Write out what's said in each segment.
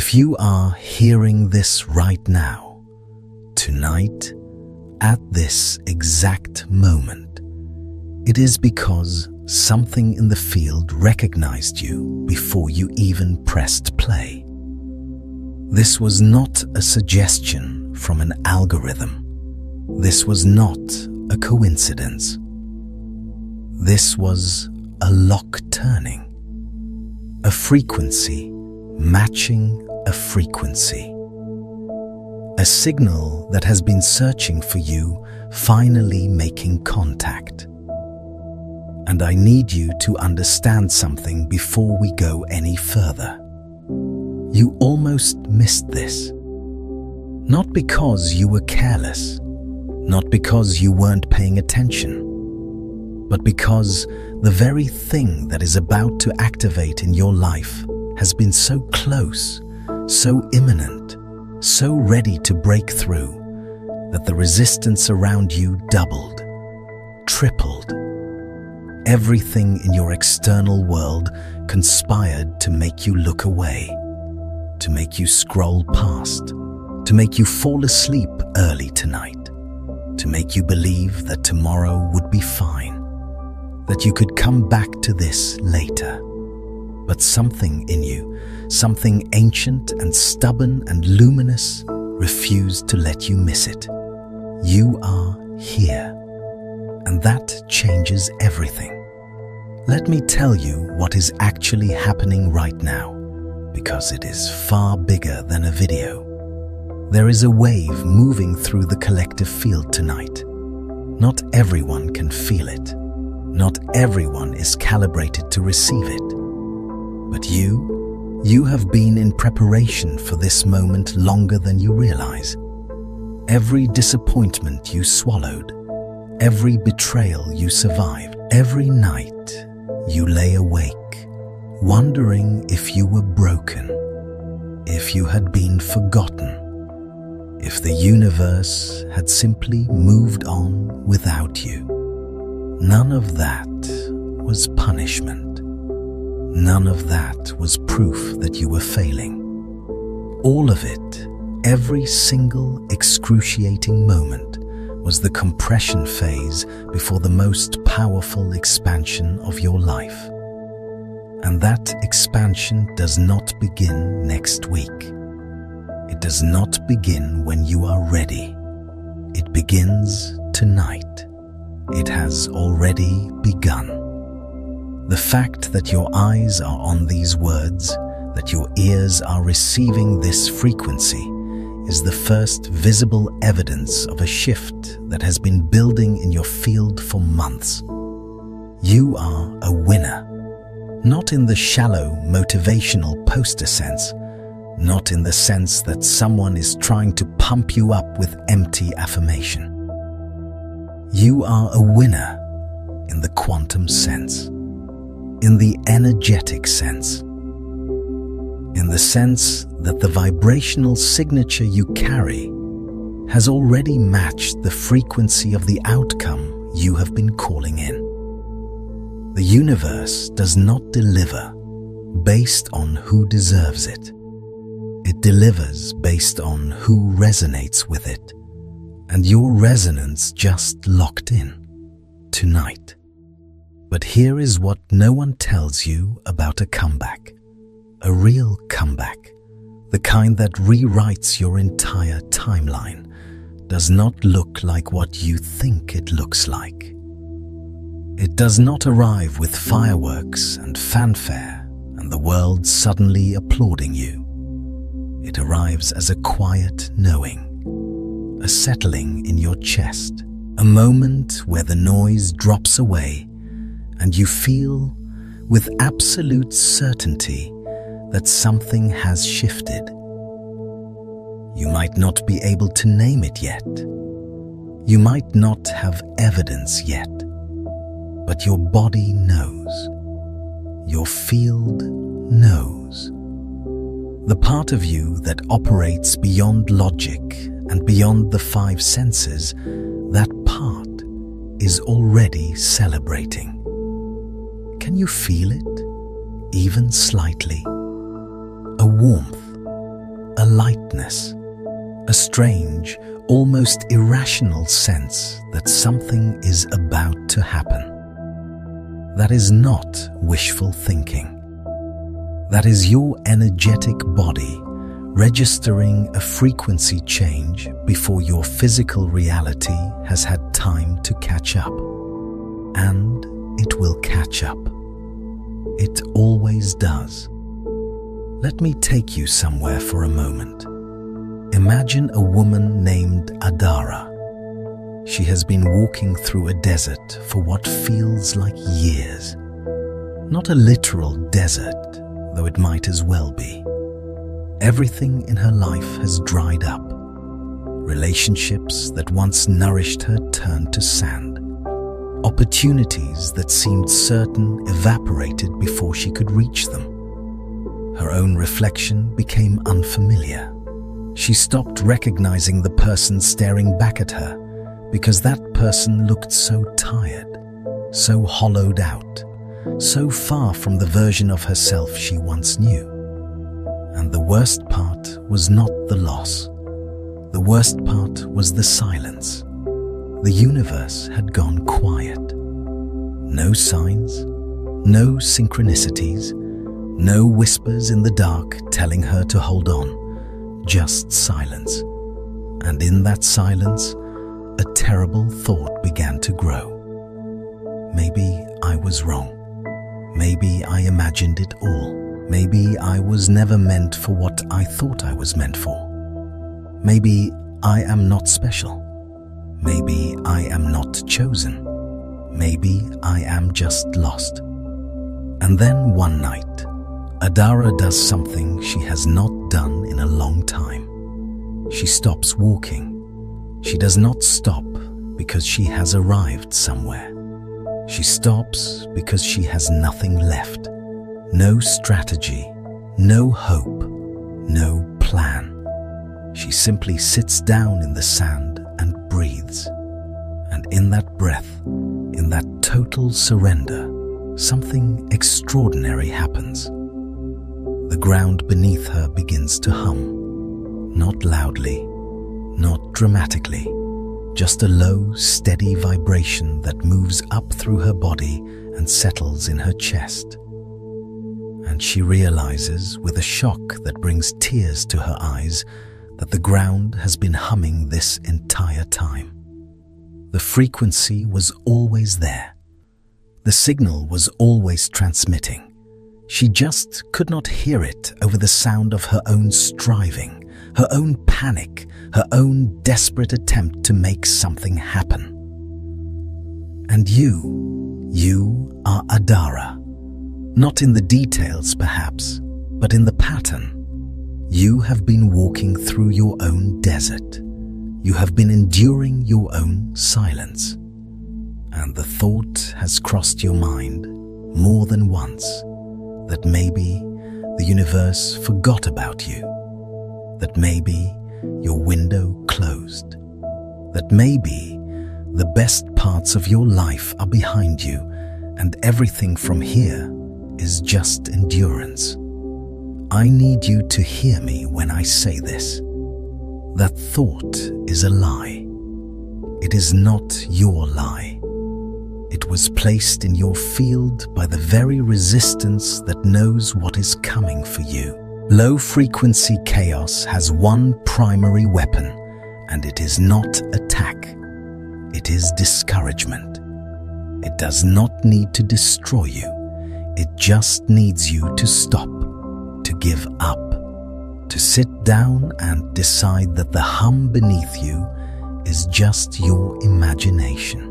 If you are hearing this right now, tonight, at this exact moment, it is because something in the field recognized you before you even pressed play. This was not a suggestion from an algorithm. This was not a coincidence. This was a lock turning, a frequency matching a frequency. A signal that has been searching for you finally making contact. And I need you to understand something before we go any further. You almost missed this. Not because you were careless, not because you weren't paying attention, but because the very thing that is about to activate in your life has been so close, so imminent, so ready to break through, that the resistance around you doubled, tripled. Everything in your external world conspired to make you look away, to make you scroll past, to make you fall asleep early tonight, to make you believe that tomorrow would be fine, that you could come back to this later. But something in you, something ancient and stubborn and luminous, refused to let you miss it. You are here, and that changes everything. Let me tell you what is actually happening right now, because it is far bigger than a video. There is a wave moving through the collective field tonight. Not everyone can feel it. Not everyone is calibrated to receive it. But you have been in preparation for this moment longer than you realize. Every disappointment you swallowed, every betrayal you survived, every night you lay awake, wondering if you were broken, if you had been forgotten, if the universe had simply moved on without you. None of that was punishment. None of that was proof that you were failing. All of it, every single excruciating moment, was the compression phase before the most powerful expansion of your life. And that expansion does not begin next week. It does not begin when you are ready. It begins tonight. It has already begun. The fact that your eyes are on these words, that your ears are receiving this frequency, is the first visible evidence of a shift that has been building in your field for months. You are a winner, not in the shallow motivational poster sense, not in the sense that someone is trying to pump you up with empty affirmation. You are a winner in the quantum sense, in the energetic sense, in the sense that the vibrational signature you carry has already matched the frequency of the outcome you have been calling in. The universe does not deliver based on who deserves it. It delivers based on who resonates with it, and your resonance just locked in tonight. But here is what no one tells you about a comeback. A real comeback, the kind that rewrites your entire timeline, does not look like what you think it looks like. It does not arrive with fireworks and fanfare and the world suddenly applauding you. It arrives as a quiet knowing, a settling in your chest, a moment where the noise drops away and you feel with absolute certainty that something has shifted. You might not be able to name it yet. You might not have evidence yet, but your body knows. Your field knows. The part of you that operates beyond logic and beyond the five senses, that part is already celebrating. Can you feel it, even slightly? A warmth, lightness, a strange, almost irrational sense that something is about to happen. That is not wishful thinking. That is your energetic body registering a frequency change before your physical reality has had time to catch up. And it will catch up. It always does. Let me take you somewhere for a moment. Imagine a woman named Adara. She has been walking through a desert for what feels like years. Not a literal desert, though it might as well be. Everything in her life has dried up. Relationships that once nourished her turned to sand. Opportunities that seemed certain evaporated before she could reach them. Her own reflection became unfamiliar. She stopped recognizing the person staring back at her because that person looked so tired, so hollowed out, so far from the version of herself she once knew. And the worst part was not the loss. The worst part was the silence. The universe had gone quiet. No signs, no synchronicities, no whispers in the dark telling her to hold on, just silence. And in that silence, a terrible thought began to grow. Maybe I was wrong. Maybe I imagined it all. Maybe I was never meant for what I thought I was meant for. Maybe I am not special. Maybe I am not chosen. Maybe I am just lost. And then one night, Adara does something she has not done in a long time. She stops walking. She does not stop because she has arrived somewhere. She stops because she has nothing left. No strategy, no hope, no plan. She simply sits down in the sand and breathes. And in that breath, in that total surrender, something extraordinary happens. The ground beneath her begins to hum. Not loudly, not dramatically, just a low, steady vibration that moves up through her body and settles in her chest. And she realizes, with a shock that brings tears to her eyes, that the ground has been humming this entire time. The frequency was always there. The signal was always transmitting. She just could not hear it over the sound of her own striving, her own panic, her own desperate attempt to make something happen. And you are Adara. Not in the details, perhaps, but in the pattern. You have been walking through your own desert. You have been enduring your own silence. And the thought has crossed your mind more than once that maybe the universe forgot about you, that maybe your window closed, that maybe the best parts of your life are behind you and everything from here is just endurance. I need you to hear me when I say this. That thought is a lie. It is not your lie. It was placed in your field by the very resistance that knows what is coming for you. Low-frequency chaos has one primary weapon, and it is not attack. It is discouragement. It does not need to destroy you. It just needs you to stop, to give up, to sit down and decide that the hum beneath you is just your imagination.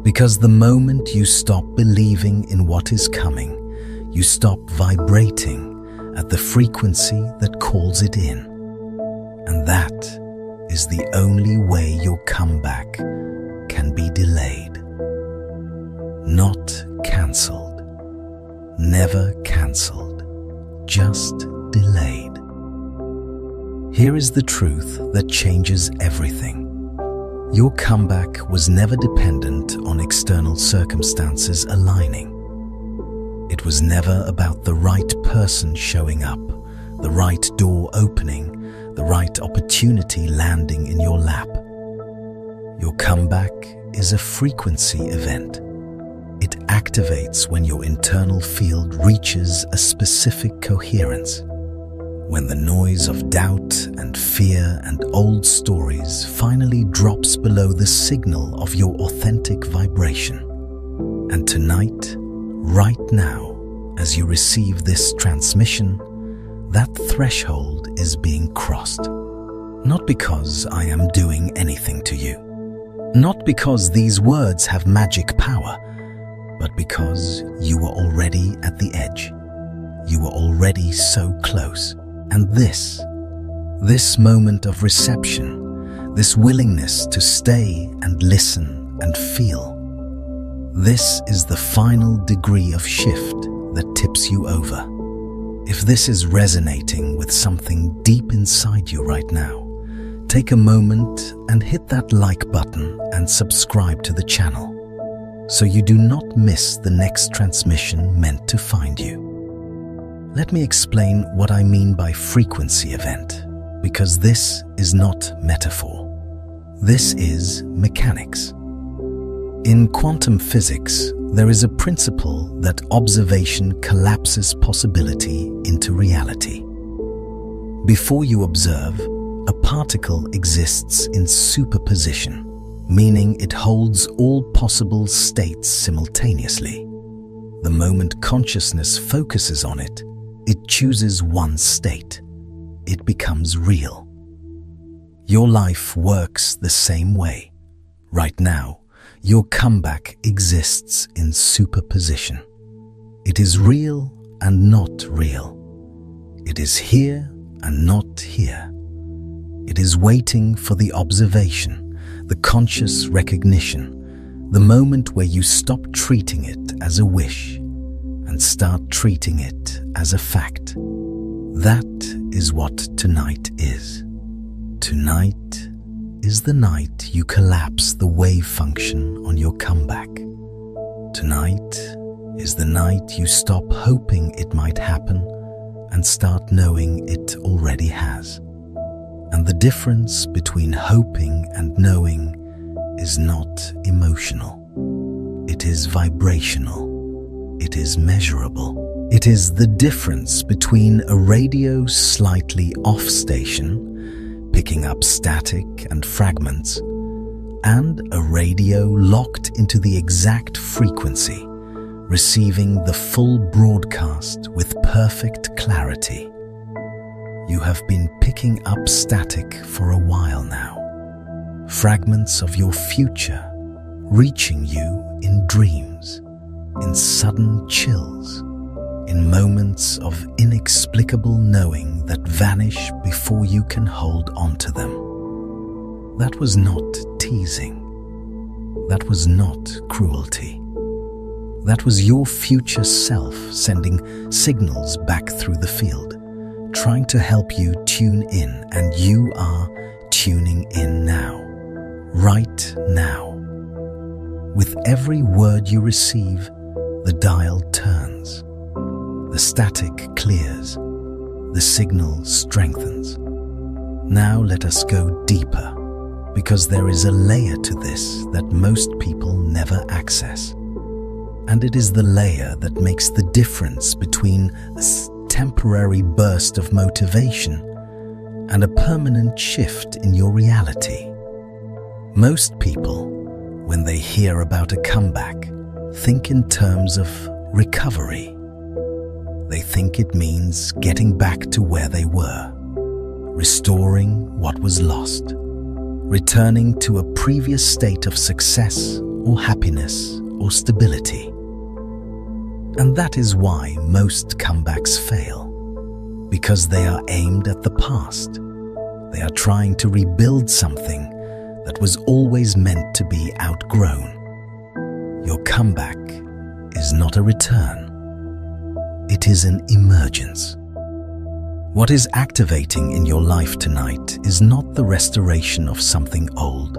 Because the moment you stop believing in what is coming, you stop vibrating at the frequency that calls it in. And that is the only way your comeback can be delayed. Not cancelled. Never cancelled. Just delayed. Here is the truth that changes everything. Your comeback was never dependent on external circumstances aligning. It was never about the right person showing up, the right door opening, the right opportunity landing in your lap. Your comeback is a frequency event. It activates when your internal field reaches a specific coherence, when the noise of doubt and fear and old stories finally drops below the signal of your authentic vibration. And tonight, right now, as you receive this transmission, that threshold is being crossed. Not because I am doing anything to you, not because these words have magic power, but because you were already at the edge. You were already so close. And this moment of reception, this willingness to stay and listen and feel, this is the final degree of shift that tips you over. If this is resonating with something deep inside you right now, take a moment and hit that like button and subscribe to the channel, so you do not miss the next transmission meant to find you. Let me explain what I mean by frequency event, because this is not metaphor. This is mechanics. In quantum physics, there is a principle that observation collapses possibility into reality. Before you observe, a particle exists in superposition, meaning it holds all possible states simultaneously. The moment consciousness focuses on it, it chooses one state. It becomes real. Your life works the same way. Right now, your comeback exists in superposition. It is real and not real. It is here and not here. It is waiting for the observation, the conscious recognition, the moment where you stop treating it as a wish and start treating it as a fact. That is what tonight is. Tonight is the night you collapse the wave function on your comeback. Tonight is the night you stop hoping it might happen and start knowing it already has. And the difference between hoping and knowing is not emotional. It is vibrational. It is measurable. It is the difference between a radio slightly off station, picking up static and fragments, and a radio locked into the exact frequency, receiving the full broadcast with perfect clarity. You have been picking up static for a while now, fragments of your future reaching you in dreams, in sudden chills, in moments of inexplicable knowing that vanish before you can hold on to them. That was not teasing. That was not cruelty. That was your future self sending signals back through the field, trying to help you tune in, and you are tuning in now, right now. With every word you receive, the dial turns, the static clears, the signal strengthens. Now let us go deeper, because there is a layer to this that most people never access. And it is the layer that makes the difference between a temporary burst of motivation and a permanent shift in your reality. Most people, when they hear about a comeback, think in terms of recovery. They think it means getting back to where they were, restoring what was lost, returning to a previous state of success or happiness or stability. And that is why most comebacks fail, because they are aimed at the past. They are trying to rebuild something that was always meant to be outgrown. Your comeback is not a return. It is an emergence. What is activating in your life tonight is not the restoration of something old.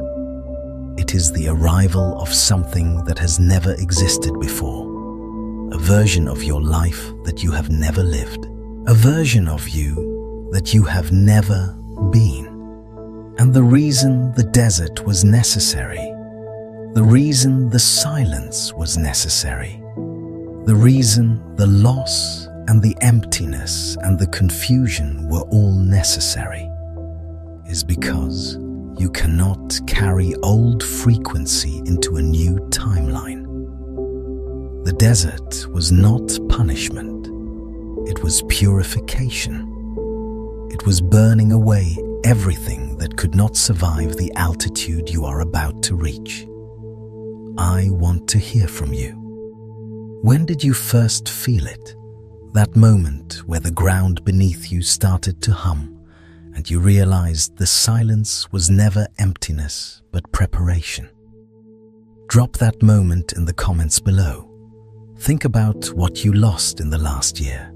It is the arrival of something that has never existed before. A version of your life that you have never lived. A version of you that you have never been. And the reason the desert was necessary, the reason the silence was necessary, the reason the loss and the emptiness and the confusion were all necessary, is because you cannot carry old frequency into a new timeline. The desert was not punishment, it was purification. It was burning away everything that could not survive the altitude you are about to reach. I want to hear from you. When did you first feel it? That moment where the ground beneath you started to hum and you realized the silence was never emptiness but preparation. Drop that moment in the comments below. Think about what you lost in the last year,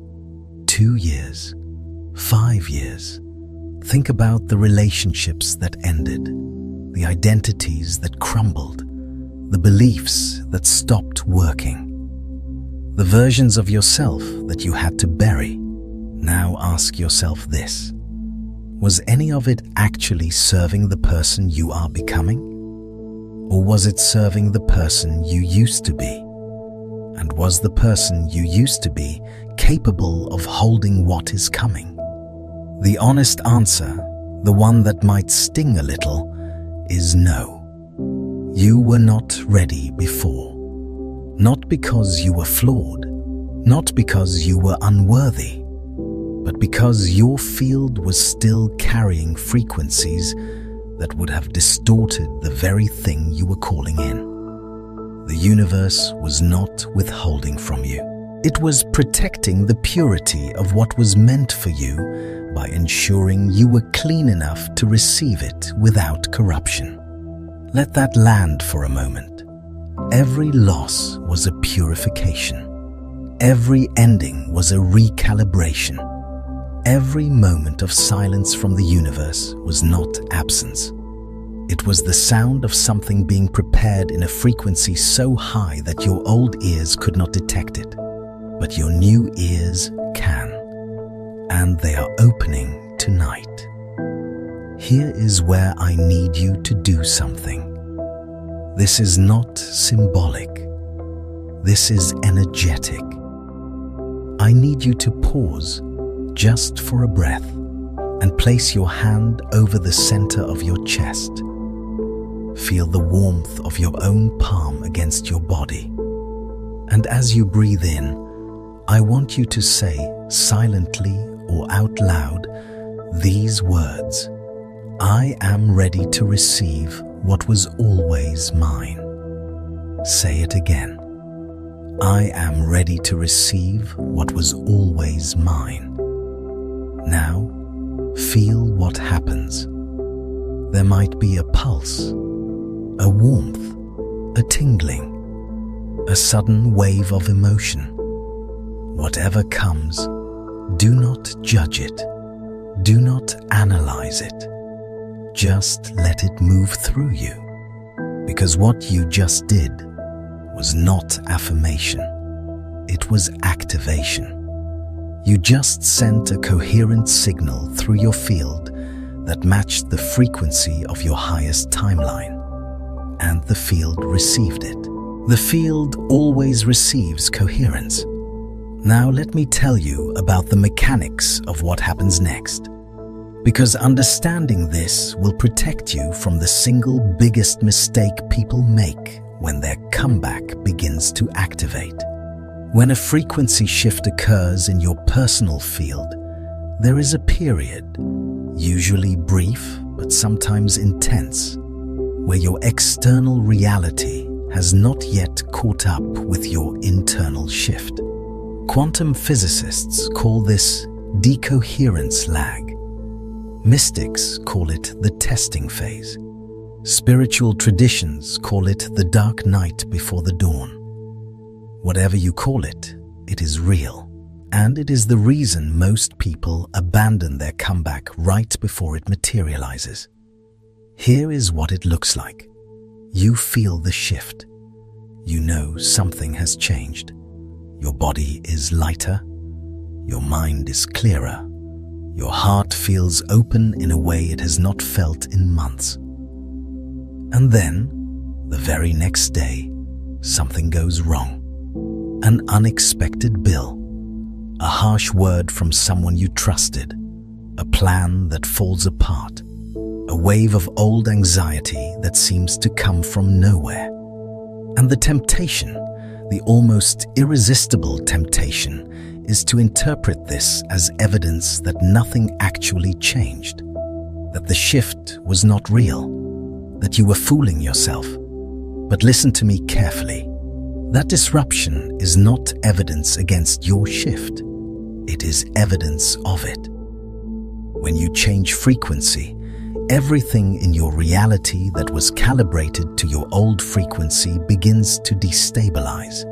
2 years, 5 years. Think about the relationships that ended, the identities that crumbled, the beliefs that stopped working, the versions of yourself that you had to bury. Now ask yourself this: was any of it actually serving the person you are becoming? Or was it serving the person you used to be? And was the person you used to be capable of holding what is coming? The honest answer, the one that might sting a little, is no. You were not ready before. Not because you were flawed, not because you were unworthy, but because your field was still carrying frequencies that would have distorted the very thing you were calling in. The universe was not withholding from you. It was protecting the purity of what was meant for you by ensuring you were clean enough to receive it without corruption. Let that land for a moment. Every loss was a purification. Every ending was a recalibration. Every moment of silence from the universe was not absence. It was the sound of something being prepared in a frequency so high that your old ears could not detect it, but your new ears can. And they are opening tonight. Here is where I need you to do something. This is not symbolic. This is energetic. I need you to pause just for a breath and place your hand over the center of your chest. Feel the warmth of your own palm against your body. And as you breathe in, I want you to say silently or out loud these words: I am ready to receive what was always mine. Say it again. I am ready to receive what was always mine. Now, feel what happens. There might be a pulse, a warmth, a tingling, a sudden wave of emotion. Whatever comes, do not judge it. Do not analyze it. Just let it move through you. Because what you just did was not affirmation. It was activation. You just sent a coherent signal through your field that matched the frequency of your highest timeline. And the field received it. The field always receives coherence. Now let me tell you about the mechanics of what happens next. Because understanding this will protect you from the single biggest mistake people make when their comeback begins to activate. When a frequency shift occurs in your personal field, there is a period, usually brief but sometimes intense, where your external reality has not yet caught up with your internal shift. Quantum physicists call this decoherence lag. Mystics call it the testing phase. Spiritual traditions call it the dark night before the dawn. Whatever you call it, it is real. And it is the reason most people abandon their comeback right before it materializes. Here is what it looks like. You feel the shift. You know something has changed. Your body is lighter. Your mind is clearer. Your heart feels open in a way it has not felt in months. And then, the very next day, something goes wrong. An unexpected bill, a harsh word from someone you trusted, a plan that falls apart, a wave of old anxiety that seems to come from nowhere. And the temptation, the almost irresistible temptation, is to interpret this as evidence that nothing actually changed, that the shift was not real, that you were fooling yourself. But listen to me carefully. That disruption is not evidence against your shift. It is evidence of it. When you change frequency, everything in your reality that was calibrated to your old frequency begins to destabilize.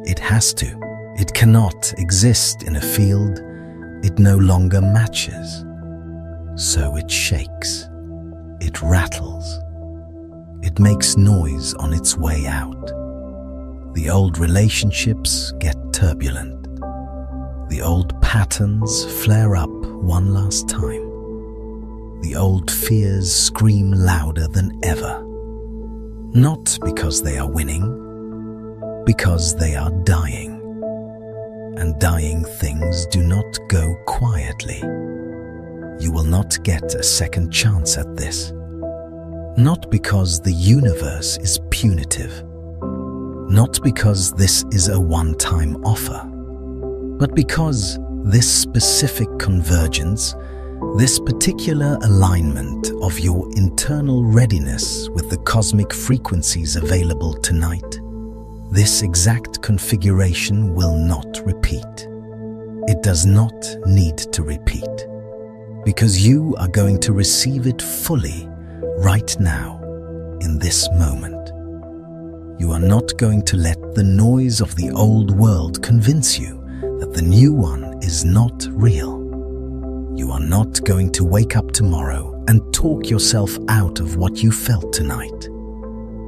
It has to. It cannot exist in a field it no longer matches. So it shakes. It rattles. It makes noise on its way out. The old relationships get turbulent. The old patterns flare up one last time. The old fears scream louder than ever. Not because they are winning, because they are dying. And dying things do not go quietly. You will not get a second chance at this. Not because the universe is punitive. Not because this is a one-time offer. But because this specific convergence, this particular alignment of your internal readiness with the cosmic frequencies available tonight, this exact configuration will not repeat. It does not need to repeat, because you are going to receive it fully right now, in this moment. You are not going to let the noise of the old world convince you that the new one is not real. You are not going to wake up tomorrow and talk yourself out of what you felt tonight.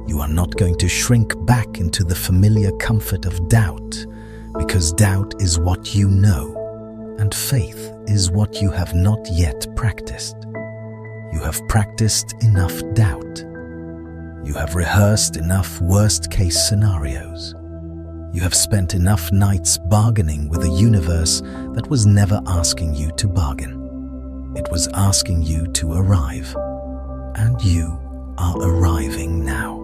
You are not going to shrink back into the familiar comfort of doubt, because doubt is what you know, and faith is what you have not yet practiced. You have practiced enough doubt. You have rehearsed enough worst-case scenarios. You have spent enough nights bargaining with a universe that was never asking you to bargain. It was asking you to arrive, and you are arriving now.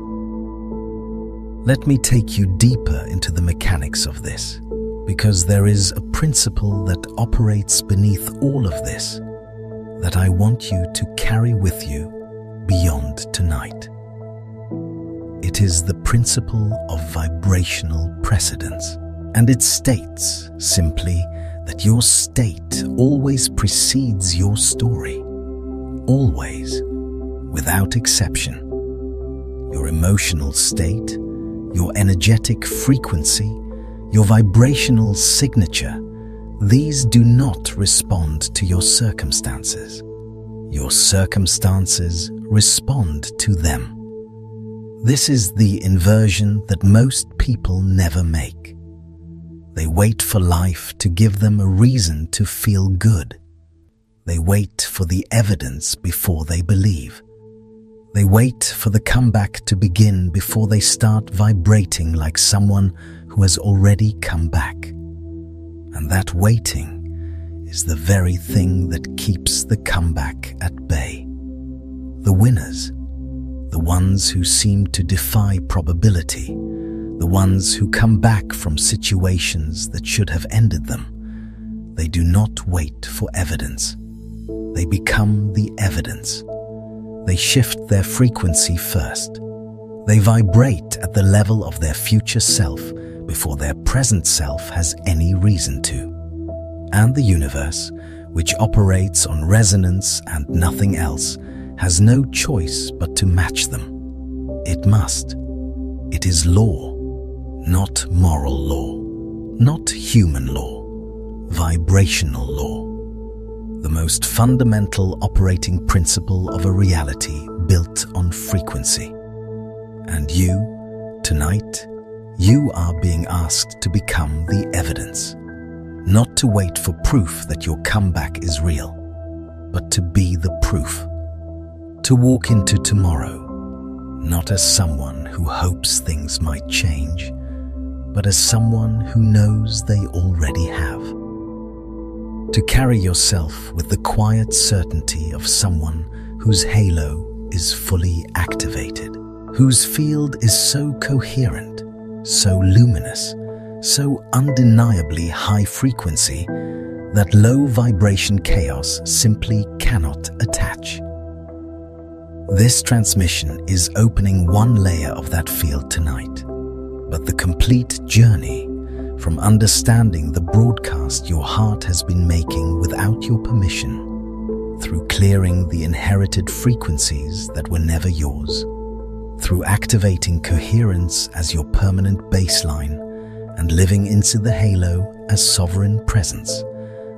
Let me take you deeper into the mechanics of this, because there is a principle that operates beneath all of this that I want you to carry with you beyond tonight. It is the principle of vibrational precedence, and it states simply that your state always precedes your story. Always, without exception. Your emotional state, your energetic frequency, your vibrational signature, these do not respond to your circumstances. Your circumstances respond to them. This is the inversion that most people never make. They wait for life to give them a reason to feel good. They wait for the evidence before they believe. They wait for the comeback to begin before they start vibrating like someone who has already come back. And that waiting is the very thing that keeps the comeback at bay. The winners, the ones who seem to defy probability, the ones who come back from situations that should have ended them, they do not wait for evidence. They become the evidence. They shift their frequency first. They vibrate at the level of their future self before their present self has any reason to. And the universe, which operates on resonance and nothing else, has no choice but to match them. It must. It is law, not moral law, not human law, vibrational law. The most fundamental operating principle of a reality built on frequency. And you, tonight, you are being asked to become the evidence. Not to wait for proof that your comeback is real, but to be the proof. To walk into tomorrow, not as someone who hopes things might change, but as someone who knows they already have. To carry yourself with the quiet certainty of someone whose halo is fully activated, whose field is so coherent, so luminous, so undeniably high frequency that low vibration chaos simply cannot attach. This transmission is opening one layer of that field tonight, but the complete journey from understanding the broadcast your heart has been making without your permission, through clearing the inherited frequencies that were never yours, through activating coherence as your permanent baseline and living into the halo as sovereign presence.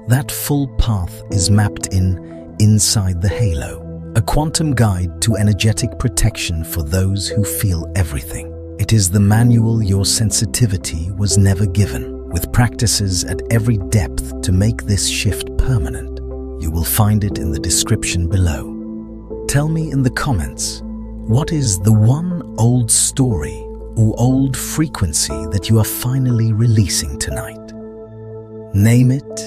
That full path is mapped inside the halo, a quantum guide to energetic protection for those who feel everything. It is the manual your sensitivity was never given, with practices at every depth to make this shift permanent. You will find it in the description below. Tell me in the comments, what is the one old story or old frequency that you are finally releasing tonight? Name it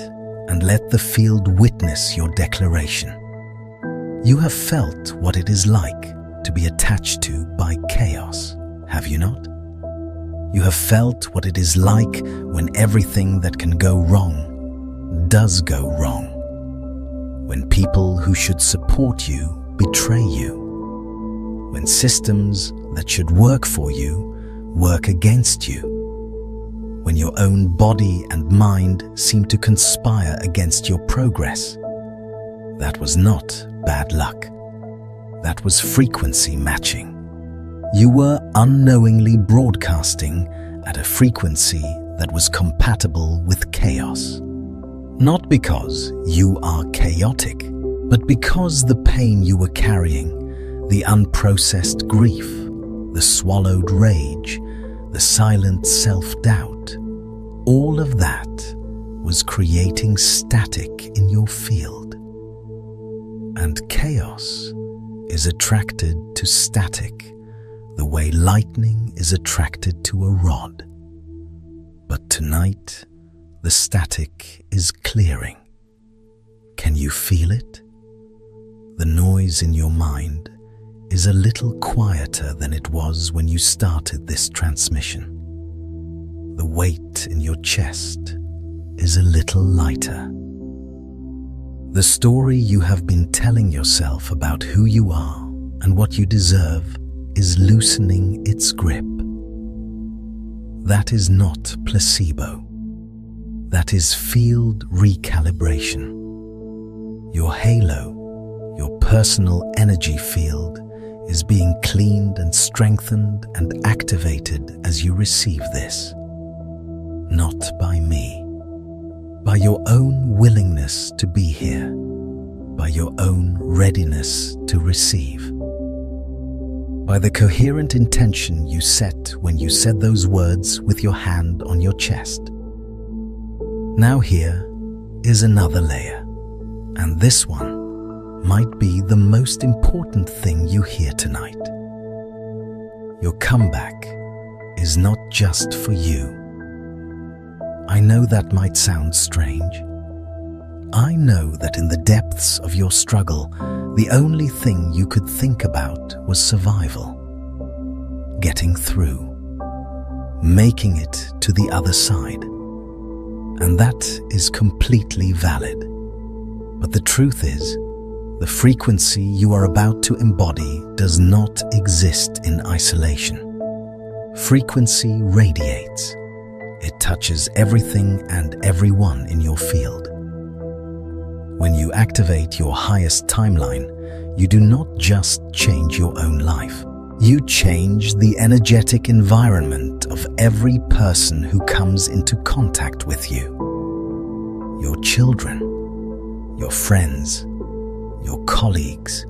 and let the field witness your declaration. You have felt what it is like to be attached to by chaos, have you not? You have felt what it is like when everything that can go wrong does go wrong. When people who should support you betray you. When systems that should work for you work against you. When your own body and mind seem to conspire against your progress. That was not bad luck. That was frequency matching. You were unknowingly broadcasting at a frequency that was compatible with chaos. Not because you are chaotic, but because the pain you were carrying, the unprocessed grief, the swallowed rage, the silent self-doubt, all of that was creating static in your field. And chaos is attracted to static the way lightning is attracted to a rod. But tonight, the static is clearing. Can you feel it? The noise in your mind is a little quieter than it was when you started this transmission. The weight in your chest is a little lighter. The story you have been telling yourself about who you are and what you deserve is loosening its grip. That is not placebo. That is field recalibration. Your halo, your personal energy field, is being cleaned and strengthened and activated as you receive this. Not by me, by your own willingness to be here, by your own readiness to receive. By the coherent intention you set when you said those words with your hand on your chest. Now here is another layer, and this one might be the most important thing you hear tonight. Your comeback is not just for you. I know that might sound strange. I know that in the depths of your struggle, the only thing you could think about was survival. Getting through. Making it to the other side. And that is completely valid. But the truth is, the frequency you are about to embody does not exist in isolation. Frequency radiates. It touches everything and everyone in your field. When you activate your highest timeline, you do not just change your own life. You change the energetic environment of every person who comes into contact with you. Your children, your friends, your colleagues,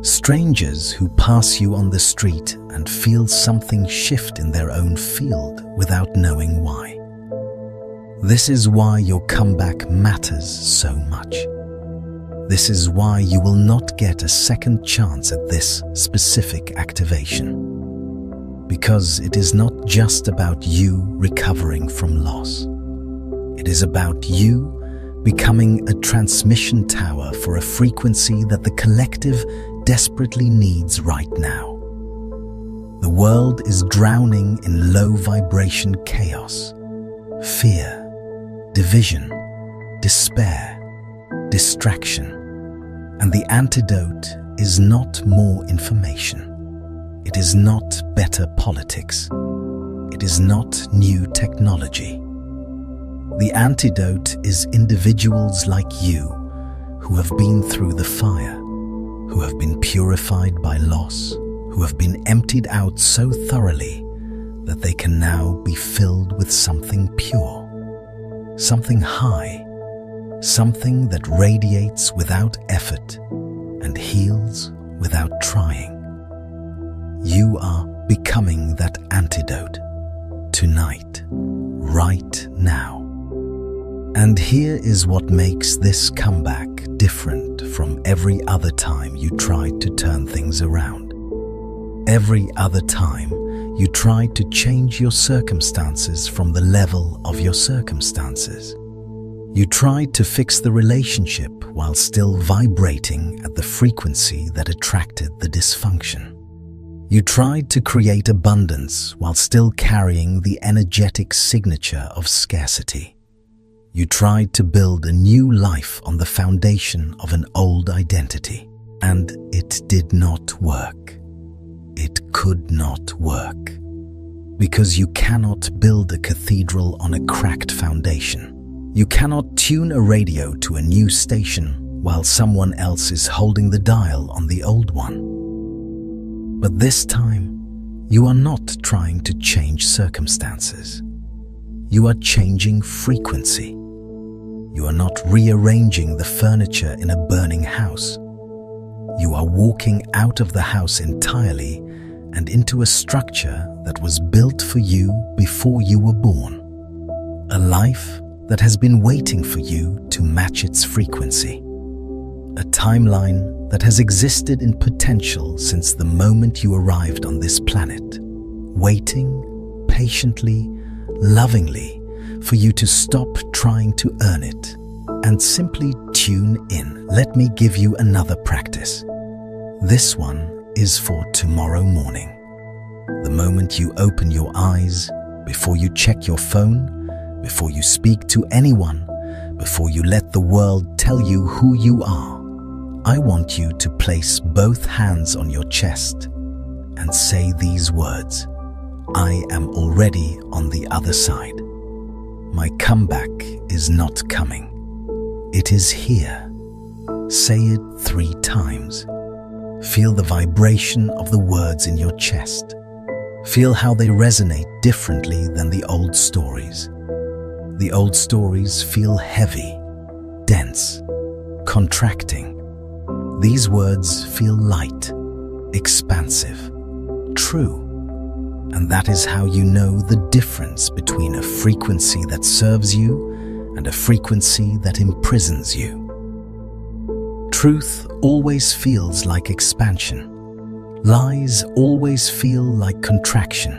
strangers who pass you on the street and feel something shift in their own field without knowing why. This is why your comeback matters so much. This is why you will not get a second chance at this specific activation. Because it is not just about you recovering from loss. It is about you becoming a transmission tower for a frequency that the collective desperately needs right now. The world is drowning in low vibration chaos, fear, division, despair, distraction, and the antidote is not more information. It is not better politics. It is not new technology. The antidote is individuals like you who have been through the fire, who have been purified by loss, who have been emptied out so thoroughly that they can now be filled with something pure, something high, something that radiates without effort and heals without trying. You are becoming that antidote tonight, right now. And here is what makes this comeback different from every other time you tried to turn things around. Every other time you tried to change your circumstances from the level of your circumstances. You tried to fix the relationship while still vibrating at the frequency that attracted the dysfunction. You tried to create abundance while still carrying the energetic signature of scarcity. You tried to build a new life on the foundation of an old identity, and it did not work. It could not work. Because you cannot build a cathedral on a cracked foundation. You cannot tune a radio to a new station while someone else is holding the dial on the old one. But this time, you are not trying to change circumstances. You are changing frequency. You are not rearranging the furniture in a burning house. You are walking out of the house entirely and into a structure that was built for you before you were born. A life that has been waiting for you to match its frequency. A timeline that has existed in potential since the moment you arrived on this planet, waiting patiently, lovingly, for you to stop trying to earn it and simply tune in. Let me give you another practice. This one is for tomorrow morning. The moment you open your eyes, before you check your phone, before you speak to anyone, before you let the world tell you who you are, I want you to place both hands on your chest and say these words: I am already on the other side. My comeback is not coming. It is here. Say it 3 times. Feel the vibration of the words in your chest. Feel how they resonate differently than the old stories. The old stories feel heavy, dense, contracting. These words feel light, expansive, true. And that is how you know the difference between a frequency that serves you and a frequency that imprisons you. Truth always feels like expansion. Lies always feel like contraction.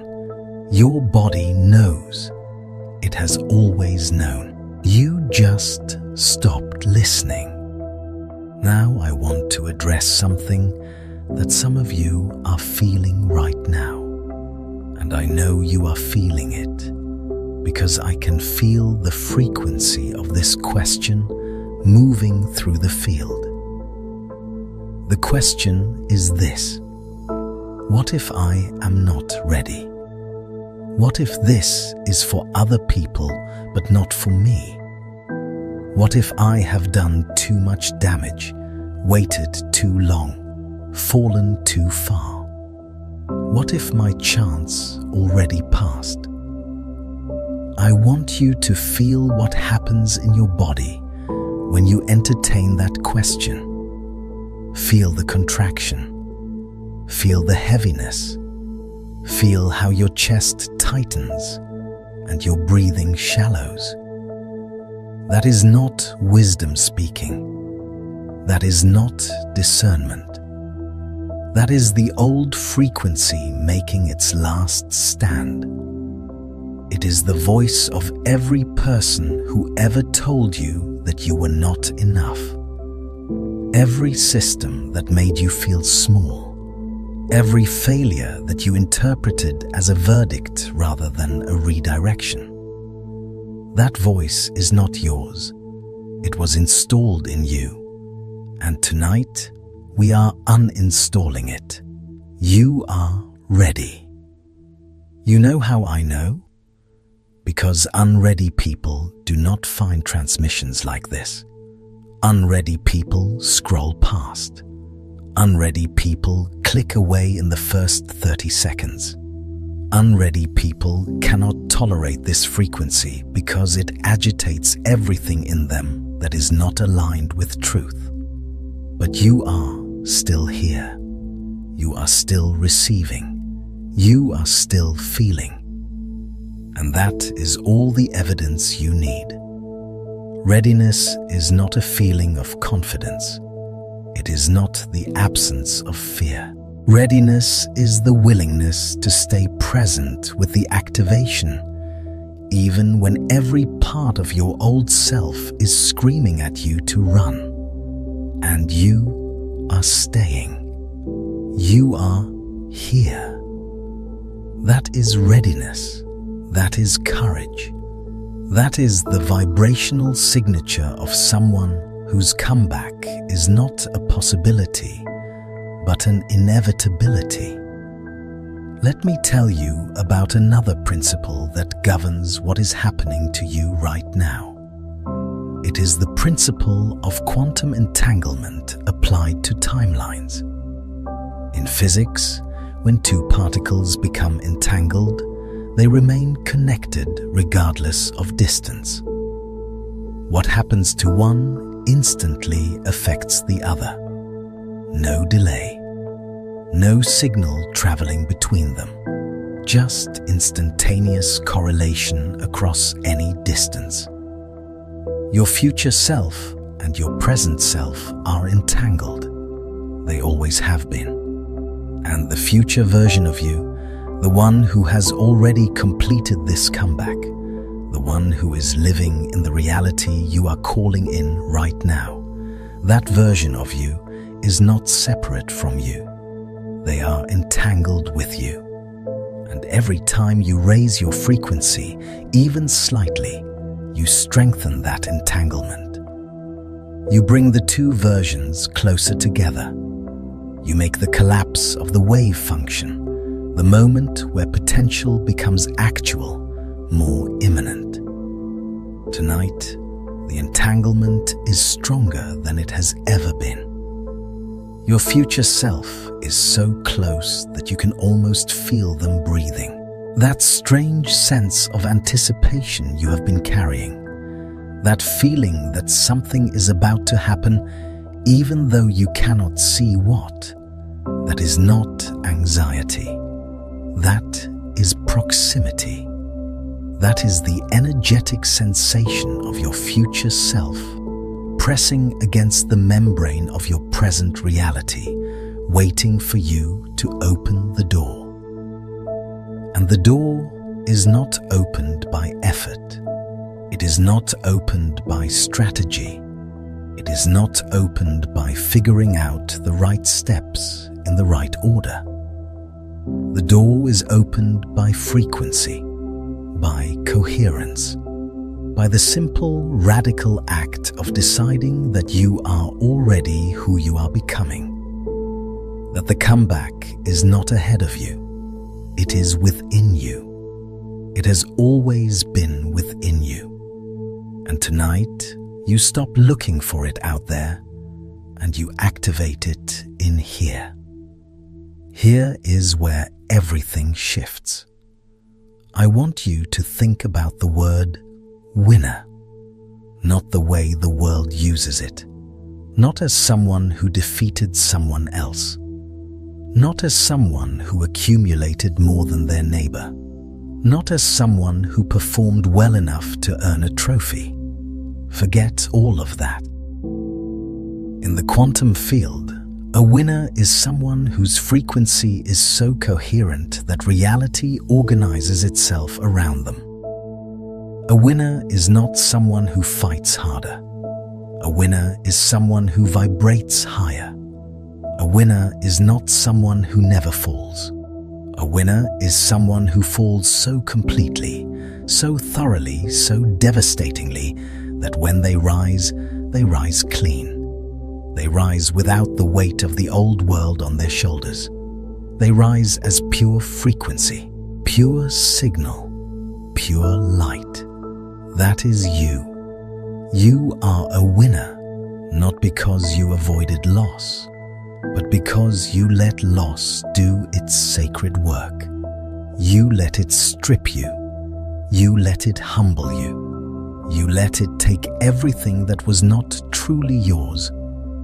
Your body knows. It has always known. You just stopped listening. Now I want to address something that some of you are feeling right now. And I know you are feeling it because I can feel the frequency of this question moving through the field. The question is this: what if I am not ready? What if this is for other people but not for me? What if I have done too much damage, waited too long, fallen too far? What if my chance already passed? I want you to feel what happens in your body when you entertain that question. Feel the contraction. Feel the heaviness. Feel how your chest tightens and your breathing shallows. That is not wisdom speaking. That is not discernment. That is the old frequency making its last stand. It is the voice of every person who ever told you that you were not enough. Every system that made you feel small. Every failure that you interpreted as a verdict rather than a redirection. That voice is not yours. It was installed in you. And tonight, we are uninstalling it. You are ready. You know how I know? Because unready people do not find transmissions like this. Unready people scroll past. Unready people click away in the first 30 seconds. Unready people cannot tolerate this frequency because it agitates everything in them that is not aligned with truth. But you are still here. You are still receiving. You are still feeling. And that is all the evidence you need. Readiness is not a feeling of confidence. It is not the absence of fear. Readiness is the willingness to stay present with the activation, even when every part of your old self is screaming at you to run. And you are staying. You are here. That is readiness. That is courage. That is the vibrational signature of someone whose comeback is not a possibility, but an inevitability. Let me tell you about another principle that governs what is happening to you right now. It is the principle of quantum entanglement applied to timelines. In physics, when two particles become entangled, they remain connected regardless of distance. What happens to one instantly affects the other. No delay. No signal traveling between them. Just instantaneous correlation across any distance. Your future self and your present self are entangled. They always have been. And the future version of you, the one who has already completed this comeback, the one who is living in the reality you are calling in right now, that version of you is not separate from you. They are entangled with you. And every time you raise your frequency, even slightly, you strengthen that entanglement. You bring the two versions closer together. You make the collapse of the wave function, the moment where potential becomes actual, more imminent. Tonight, the entanglement is stronger than it has ever been. Your future self is so close that you can almost feel them breathing. That strange sense of anticipation you have been carrying, that feeling that something is about to happen even though you cannot see what, that is not anxiety. That is proximity. That is the energetic sensation of your future self pressing against the membrane of your present reality, waiting for you to open the door. And the door is not opened by effort. It is not opened by strategy. It is not opened by figuring out the right steps in the right order. The door is opened by frequency, by coherence, by the simple, radical act of deciding that you are already who you are becoming, that the comeback is not ahead of you, it is within you. It has always been within you. And tonight, you stop looking for it out there and you activate it in here. Here is where everything shifts. I want you to think about the word winner, not the way the world uses it, not as someone who defeated someone else, not as someone who accumulated more than their neighbor, not as someone who performed well enough to earn a trophy. Forget all of that. In the quantum field, a winner is someone whose frequency is so coherent that reality organizes itself around them. A winner is not someone who fights harder. A winner is someone who vibrates higher. A winner is not someone who never falls. A winner is someone who falls so completely, so thoroughly, so devastatingly that when they rise clean. They rise without the weight of the old world on their shoulders. They rise as pure frequency, pure signal, pure light. That is you. You are a winner, not because you avoided loss, but because you let loss do its sacred work. You let it strip you. You let it humble you. You let it take everything that was not truly yours,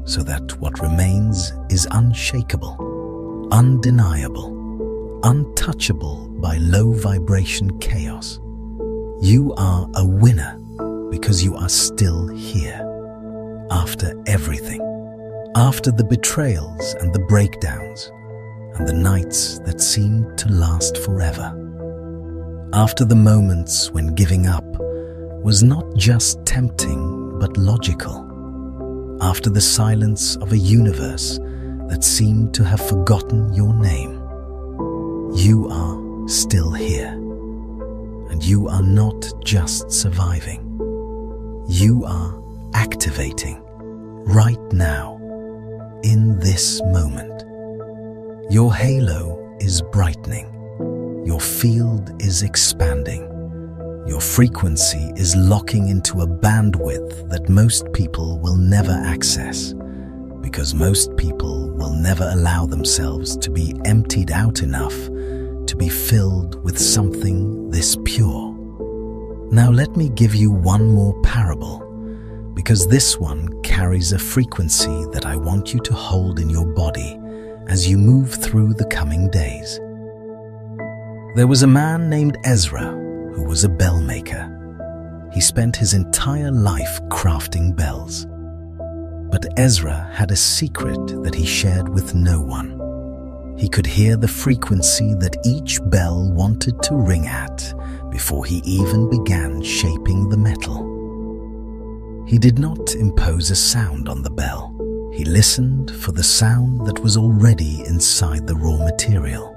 so that what remains is unshakable, undeniable, untouchable by low vibration chaos. You are a winner because you are still here. After everything, after the betrayals and the breakdowns, and the nights that seemed to last forever. After the moments when giving up was not just tempting but logical. After the silence of a universe that seemed to have forgotten your name. You are still here. And you are not just surviving. You are activating right now, in this moment. Your halo is brightening. Your field is expanding. Your frequency is locking into a bandwidth that most people will never access, because most people will never allow themselves to be emptied out enough to be filled with something this pure. Now let me give you one more parable, because this one carries a frequency that I want you to hold in your body as you move through the coming days. There was a man named Ezra who was a bell maker. He spent his entire life crafting bells. But Ezra had a secret that he shared with no one. He could hear the frequency that each bell wanted to ring at before he even began shaping the metal. He did not impose a sound on the bell. He listened for the sound that was already inside the raw material.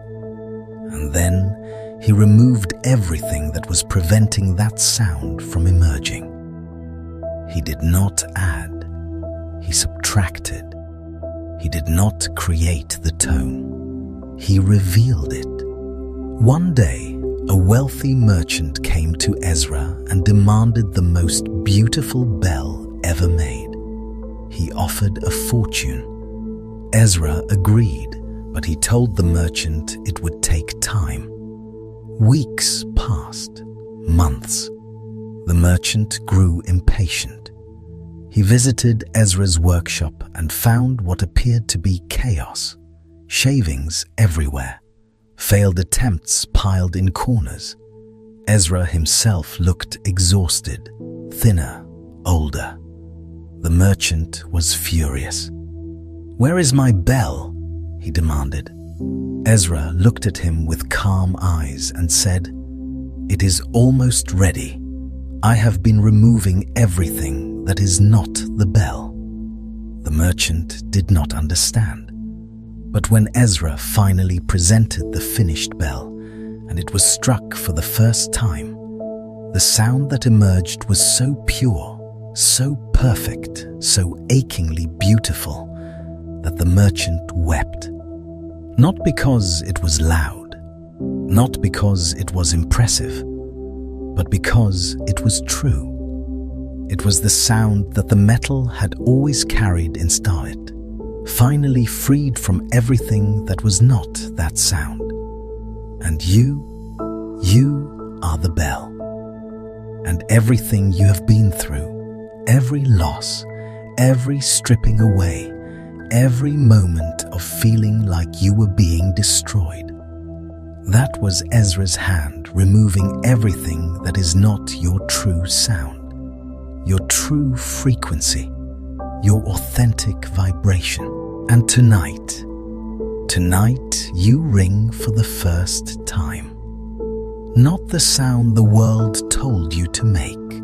And then he removed everything that was preventing that sound from emerging. He did not add. He subtracted. He did not create the tone. He revealed it. One day, a wealthy merchant came to Ezra and demanded the most beautiful bell ever made. He offered a fortune. Ezra agreed, but he told the merchant it would take time. Weeks passed, months. The merchant grew impatient. He visited Ezra's workshop and found what appeared to be chaos. Shavings everywhere. Failed attempts piled in corners. Ezra himself looked exhausted, thinner, older. The merchant was furious. "Where is my bell?" he demanded. Ezra looked at him with calm eyes and said, "It is almost ready. I have been removing everything that is not the bell." The merchant did not understand. But when Ezra finally presented the finished bell, and it was struck for the first time, the sound that emerged was so pure, so perfect, so achingly beautiful, that the merchant wept. Not because it was loud, not because it was impressive, but because it was true. It was the sound that the metal had always carried inside it, finally freed from everything that was not that sound. And you are the bell. And everything you have been through, every loss, every stripping away, every moment of feeling like you were being destroyed. That was Ezra's hand removing everything that is not your true sound, your true frequency, your authentic vibration. And tonight you ring for the first time. Not the sound the world told you to make,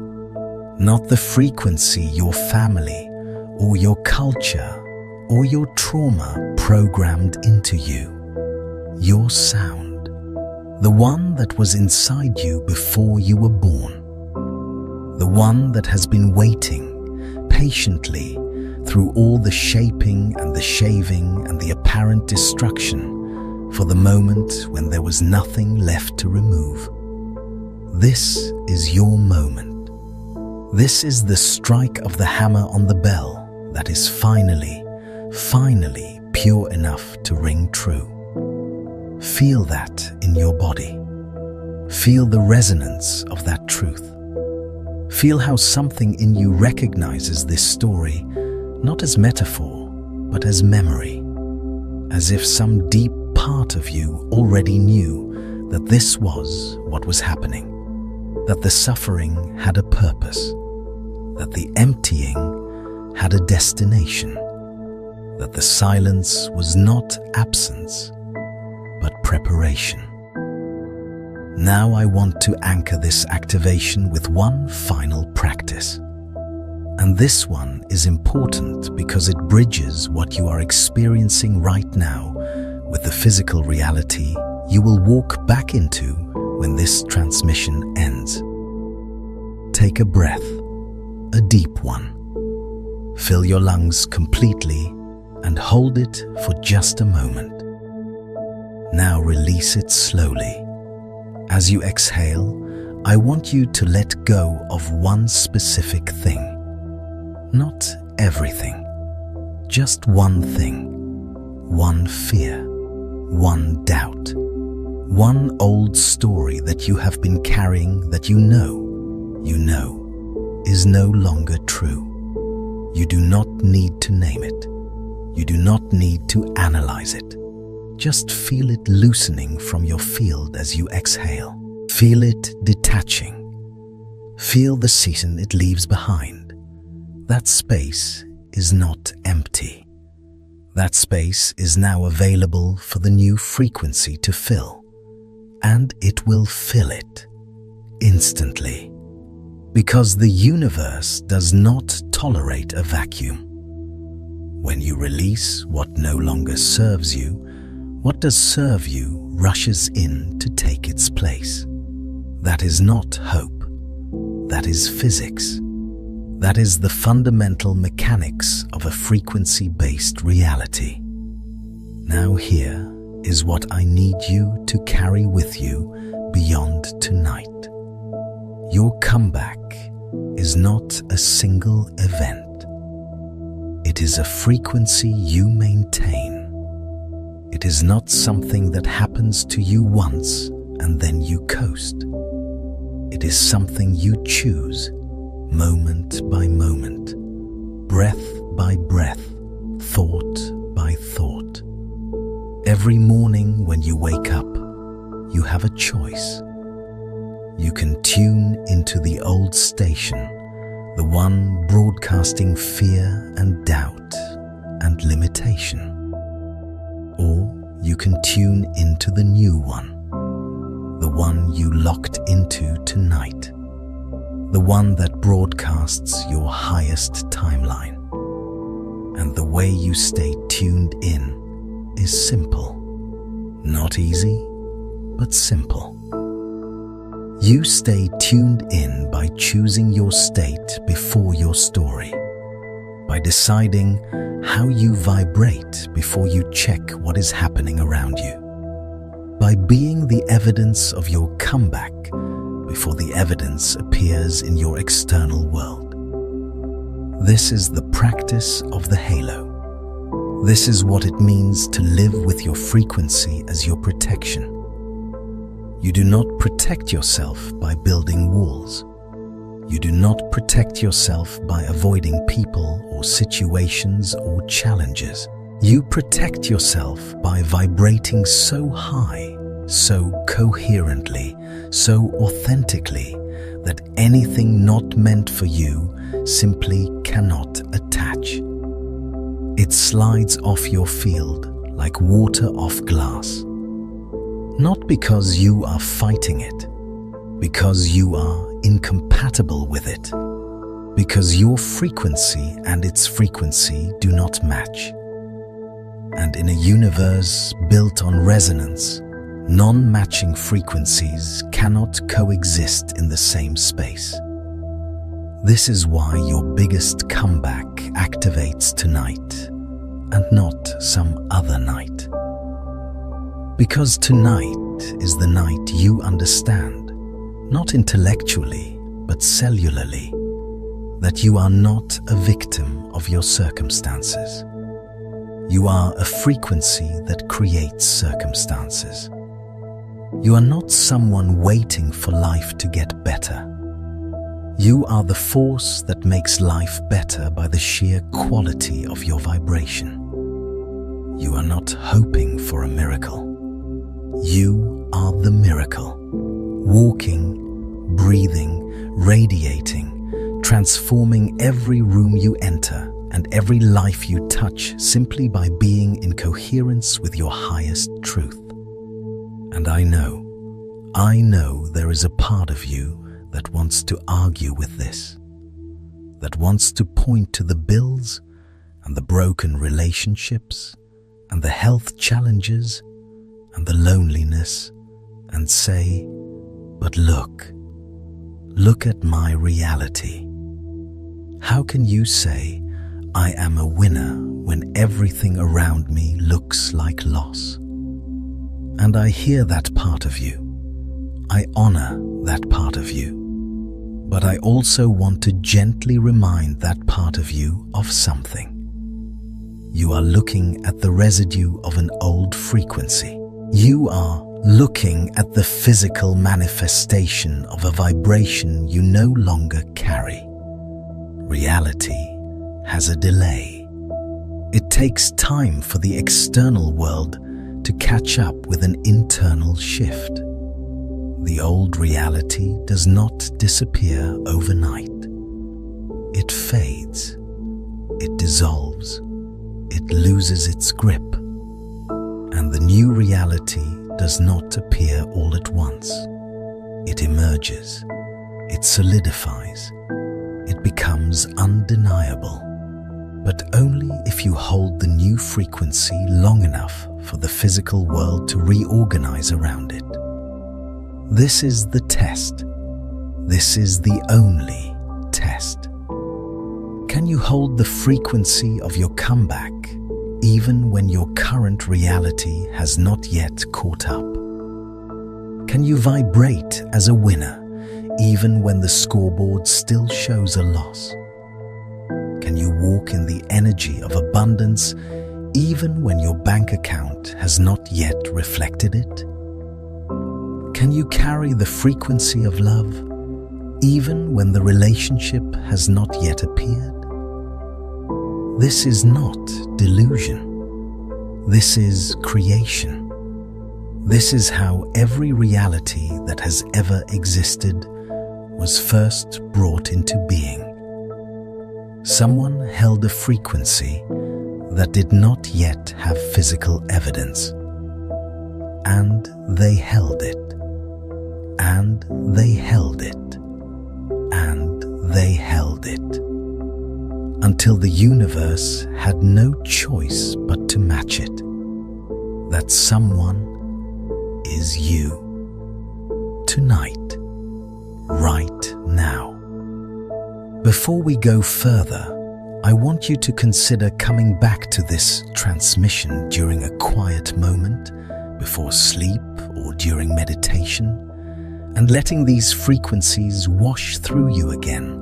not the frequency your family or your culture or your trauma programmed into you. Your sound, the one that was inside you before you were born, the one that has been waiting patiently through all the shaping and the shaving and the apparent destruction for the moment when there was nothing left to remove. This is your moment. This is the strike of the hammer on the bell that is finally pure enough to ring true. Feel that in your body. Feel the resonance of that truth. Feel how something in you recognizes this story not as metaphor, but as memory, as if some deep part of you already knew that this was what was happening, that the suffering had a purpose, that the emptying had a destination, that the silence was not absence, but preparation. Now I want to anchor this activation with one final practice. And this one is important because it bridges what you are experiencing right now with the physical reality you will walk back into when this transmission ends. Take a breath, a deep one. Fill your lungs completely and hold it for just a moment. Now release it slowly. As you exhale, I want you to let go of one specific thing. Not everything, just one thing, one fear, one doubt, one old story that you have been carrying that you know is no longer true. You do not need to name it. You do not need to analyze it. Just feel it loosening from your field as you exhale. Feel it detaching. Feel the season it leaves behind. That space is not empty. That space is now available for the new frequency to fill, and it will fill it instantly, because the universe does not tolerate a vacuum. When you release what no longer serves you, what does serve you rushes in to take its place. That is not hope. That is physics. That is the fundamental mechanics of a frequency-based reality. Now here is what I need you to carry with you beyond tonight. Your comeback is not a single event. It is a frequency you maintain. It is not something that happens to you once and then you coast. It is something you choose, moment by moment, breath by breath, thought by thought. Every morning when you wake up, you have a choice. You can tune into the old station, the one broadcasting fear and doubt and limitation. Or you can tune into the new one, the one you locked into tonight, the one that broadcasts your highest timeline. And the way you stay tuned in is simple. Not easy, but simple. You stay tuned in by choosing your state before your story, by deciding how you vibrate before you check what is happening around you, by being the evidence of your comeback before the evidence appears in your external world. This is the practice of the halo. This is what it means to live with your frequency as your protection. You do not protect yourself by building walls. You do not protect yourself by avoiding people or situations or challenges. You protect yourself by vibrating so high, so coherently, so authentically that anything not meant for you simply cannot attach. It slides off your field like water off glass. Not because you are fighting it, because you are incompatible with it, because your frequency and its frequency do not match. And in a universe built on resonance, non-matching frequencies cannot coexist in the same space. This is why your biggest comeback activates tonight and not some other night. Because tonight is the night you understand, not intellectually, but cellularly, that you are not a victim of your circumstances. You are a frequency that creates circumstances. You are not someone waiting for life to get better. You are the force that makes life better by the sheer quality of your vibration. You are not hoping for a miracle. You are the miracle, walking, breathing, radiating, transforming every room you enter and every life you touch simply by being in coherence with your highest truth. And I know there is a part of you that wants to argue with this, that wants to point to the bills and the broken relationships and the health challenges and the loneliness and say, but look at my reality. How can you say, I am a winner when everything around me looks like loss? And I hear that part of you. I honor that part of you. But I also want to gently remind that part of you of something. You are looking at the residue of an old frequency. You are looking at the physical manifestation of a vibration you no longer carry. Reality has a delay. It takes time for the external world to catch up with an internal shift. The old reality does not disappear overnight. It fades, it dissolves, it loses its grip, and the new reality does not appear all at once. It emerges, it solidifies, it becomes undeniable, but only if you hold the new frequency long enough for the physical world to reorganize around it. This is the test. This is the only test. Can you hold the frequency of your comeback even when your current reality has not yet caught up? Can you vibrate as a winner even when the scoreboard still shows a loss? Can you walk in the energy of abundance even when your bank account has not yet reflected it? Can you carry the frequency of love even when the relationship has not yet appeared? This is not delusion. This is creation. This is how every reality that has ever existed was first brought into being. Someone held a frequency that did not yet have physical evidence, and they held it. And they held it, and they held it, until the universe had no choice but to match it. That someone is you. Tonight, right now. Before we go further, I want you to consider coming back to this transmission during a quiet moment, before sleep or during meditation, and letting these frequencies wash through you again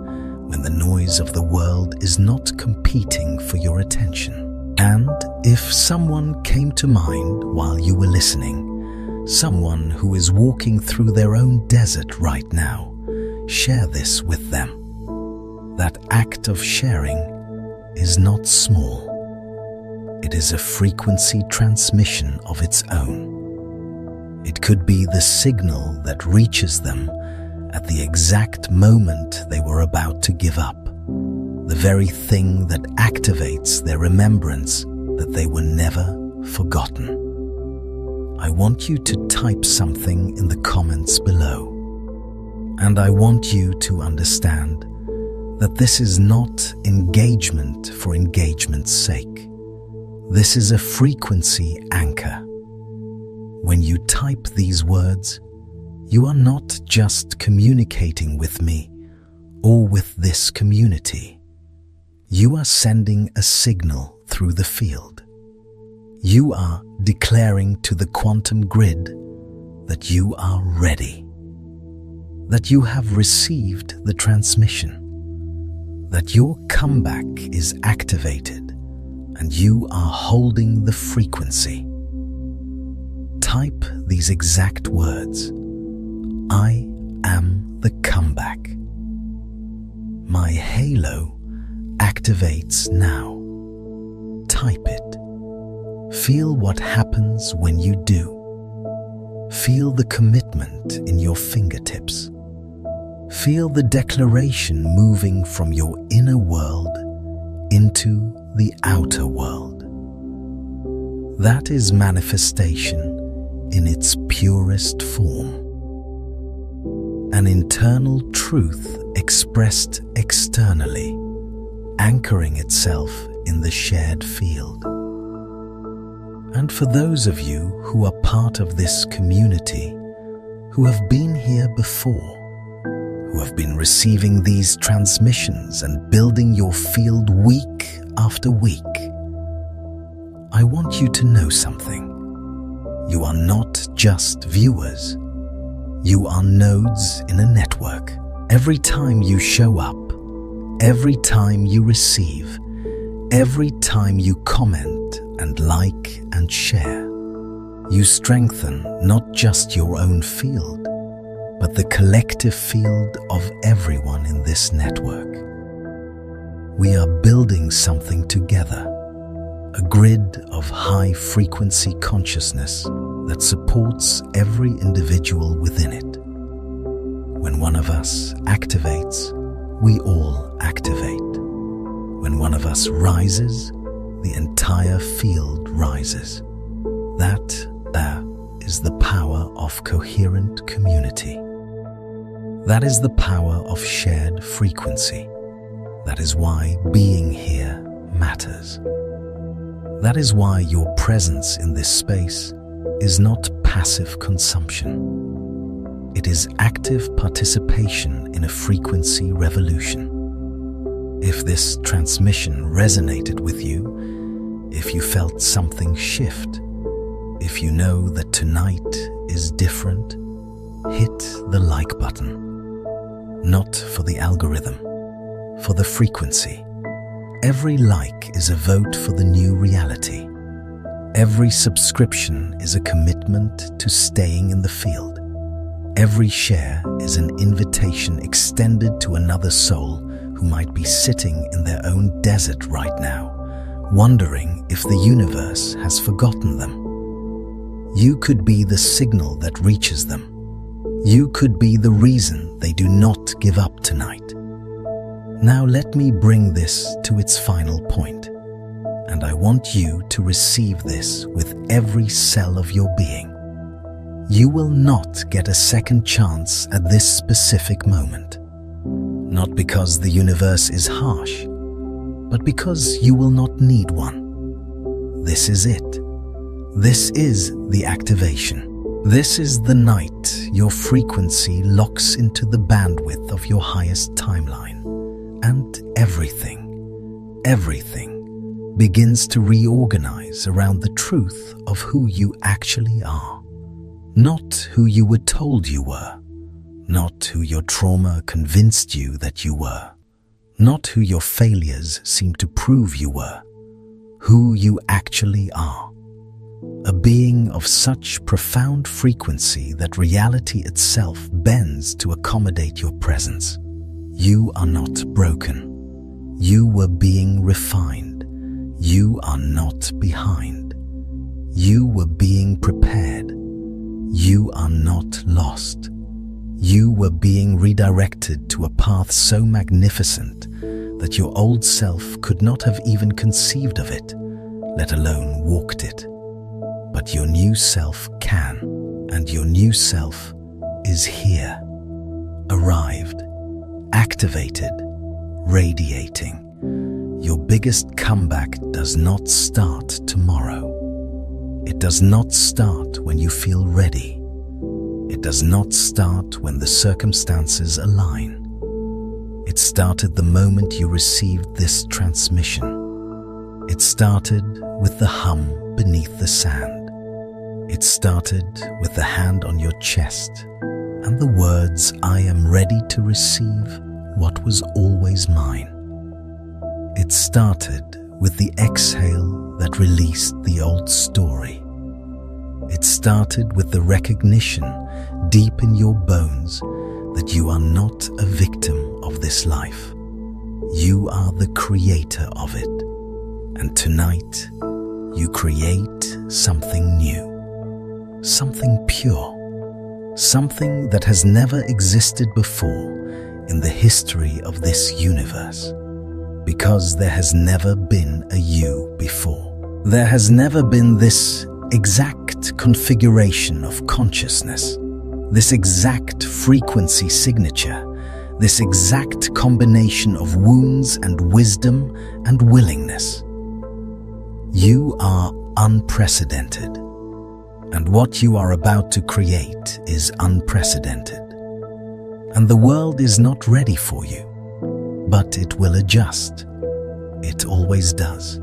when the noise of the world is not competing for your attention. And if someone came to mind while you were listening, someone who is walking through their own desert right now, share this with them. That act of sharing is not small. It is a frequency transmission of its own. It could be the signal that reaches them at the exact moment they were about to give up, the very thing that activates their remembrance that they were never forgotten. I want you to type something in the comments below. And I want you to understand that this is not engagement for engagement's sake. This is a frequency anchor. When you type these words, you are not just communicating with me or with this community. You are sending a signal through the field. You are declaring to the quantum grid that you are ready, that you have received the transmission, that your comeback is activated and you are holding the frequency. Type these exact words. I am the comeback. My halo activates now. Type it. Feel what happens when you do. Feel the commitment in your fingertips. Feel the declaration moving from your inner world into the outer world. That is manifestation in its purest form. An internal truth expressed externally, anchoring itself in the shared field. And for those of you who are part of this community, who have been here before, who have been receiving these transmissions and building your field week after week, I want you to know something. You are not just viewers. You are nodes in a network. Every time you show up, every time you receive, every time you comment and like and share, you strengthen not just your own field, but the collective field of everyone in this network. We are building something together, a grid of high-frequency consciousness that supports every individual within it. When one of us activates, we all activate. When one of us rises, the entire field rises. That is the power of coherent community. That is the power of shared frequency. That is why being here matters. That is why your presence in this space is not passive consumption. It is active participation in a frequency revolution. If this transmission resonated with you, if you felt something shift, if you know that tonight is different, hit the like button. Not for the algorithm, for the frequency. Every like is a vote for the new reality. Every subscription is a commitment to staying in the field. Every share is an invitation extended to another soul who might be sitting in their own desert right now, wondering if the universe has forgotten them. You could be the signal that reaches them. You could be the reason they do not give up tonight. Now let me bring this to its final point, and I want you to receive this with every cell of your being. You will not get a second chance at this specific moment. Not because the universe is harsh, but because you will not need one. This is it. This is the activation. This is the night your frequency locks into the bandwidth of your highest timeline, and everything begins to reorganize around the truth of who you actually are. Not who you were told you were, not who your trauma convinced you that you were, not who your failures seem to prove you were, who you actually are. A being of such profound frequency that reality itself bends to accommodate your presence. You are not broken. You were being refined. You are not behind. You were being prepared. You are not lost. You were being redirected to a path so magnificent that your old self could not have even conceived of it, let alone walked it. But your new self can, and your new self is here, arrived, activated, radiating. Your biggest comeback does not start tomorrow. It does not start when you feel ready. It does not start when the circumstances align. It started the moment you received this transmission. It started with the hum beneath the sand. It started with the hand on your chest and the words, "I am ready to receive what was always mine." It started with the exhale that released the old story. It started with the recognition deep in your bones that you are not a victim of this life. You are the creator of it. And tonight, you create something new, something pure, something that has never existed before in the history of this universe. Because there has never been a you before. There has never been this exact configuration of consciousness, this exact frequency signature, this exact combination of wounds and wisdom and willingness. You are unprecedented, and what you are about to create is unprecedented. And the world is not ready for you, but it will adjust. It always does.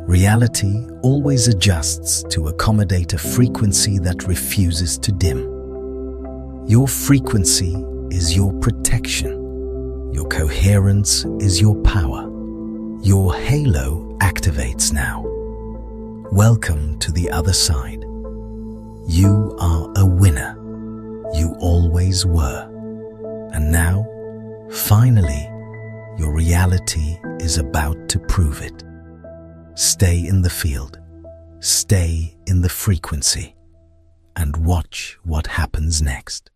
Reality always adjusts to accommodate a frequency that refuses to dim. Your frequency is your protection. Your coherence is your power. Your halo activates now. Welcome to the other side. You are a winner. You always were. And now, finally, your reality is about to prove it. Stay in the field, stay in the frequency, and watch what happens next.